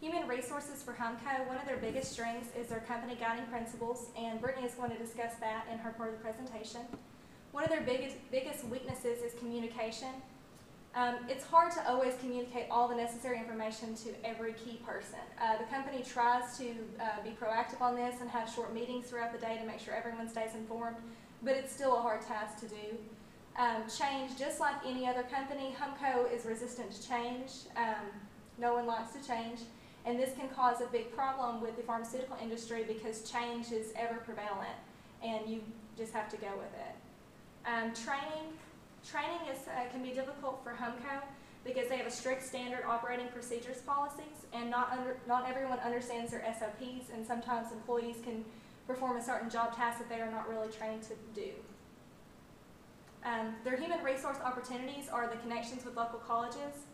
Human resources for Humco, one of their biggest strengths is their company guiding principles, and Brittany is going to discuss that in her part of the presentation. One of their biggest weaknesses is communication. It's hard to always communicate all the necessary information to every key person. The company tries to be proactive on this and have short meetings throughout the day to make sure everyone stays informed, but it's still a hard task to do. Change, just like any other company, Humco is resistant to change. No one likes to change, and this can cause a big problem with the pharmaceutical industry because change is ever prevalent, and you just have to go with it. Training can be difficult for Humco because they have a strict standard operating procedures policies, and not everyone understands their SOPs, and sometimes employees can perform a certain job task that they are not really trained to do. Their human resource opportunities are the connections with local colleges.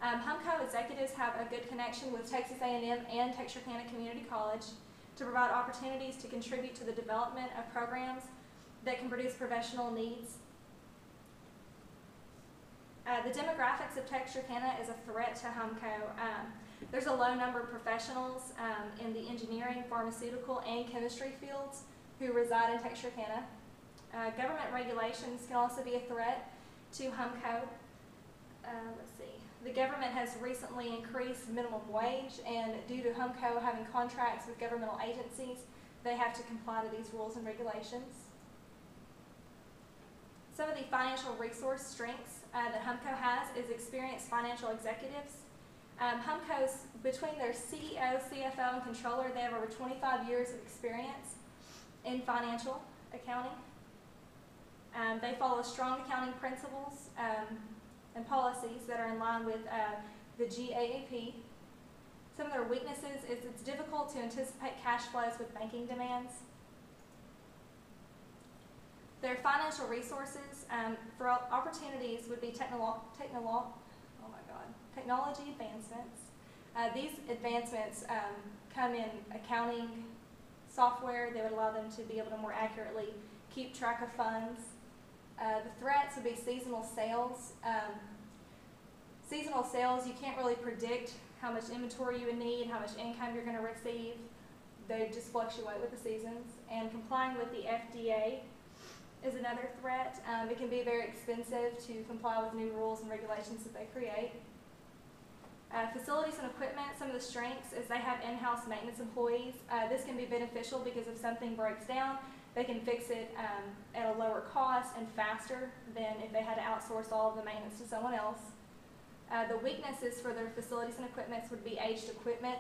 Humco executives have a good connection with Texas A&M and Texarkana Community College to provide opportunities to contribute to the development of programs that can produce professional needs. The demographics of Texarkana is a threat to Humco. There's a low number of professionals in the engineering, pharmaceutical, and chemistry fields who reside in Texarkana. Government regulations can also be a threat to Humco. Let's see. The government has recently increased minimum wage, and due to Humco having contracts with governmental agencies, they have to comply to these rules and regulations. Some of the financial resource strengths that Humco has is experienced financial executives. Humco's, between their CEO, CFO, and controller, they have over 25 years of experience in financial accounting. They follow strong accounting principles and policies that are in line with the GAAP. Some of their weaknesses is it's difficult to anticipate cash flows with banking demands. Their financial resources for opportunities would be technology advancements. These advancements come in accounting software that would allow them to be able to more accurately keep track of funds. The threats would be seasonal sales. Seasonal sales, you can't really predict how much inventory you would need, how much income you're going to receive. They just fluctuate with the seasons. And complying with the FDA is another threat. It can be very expensive to comply with new rules and regulations that they create. Facilities and equipment, some of the strengths is they have in-house maintenance employees. This can be beneficial because if something breaks down, they can fix it at a lower cost and faster than if they had to outsource all of the maintenance to someone else. The weaknesses for their facilities and equipment would be aged equipment.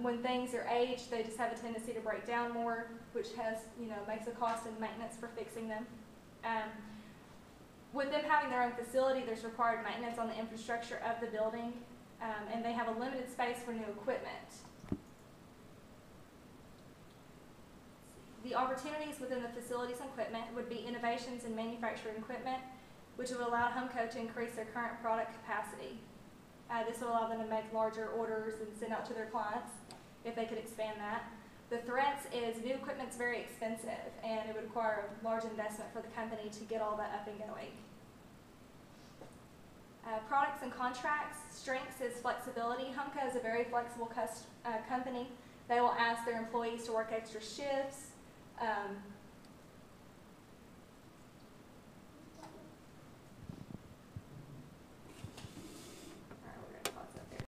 When things are aged, they just have a tendency to break down more, which makes a cost in maintenance for fixing them. With them having their own facility, there's required maintenance on the infrastructure of the building, and they have a limited space for new equipment. The opportunities within the facilities and equipment would be innovations in manufacturing equipment, which would allow Humco to increase their current product capacity. This would allow them to make larger orders and send out to their clients if they could expand that. The threats is new equipment's very expensive, and it would require a large investment for the company to get all that up and going. Products and contracts, strengths is flexibility. Humco is a very flexible company. They will ask their employees to work extra shifts.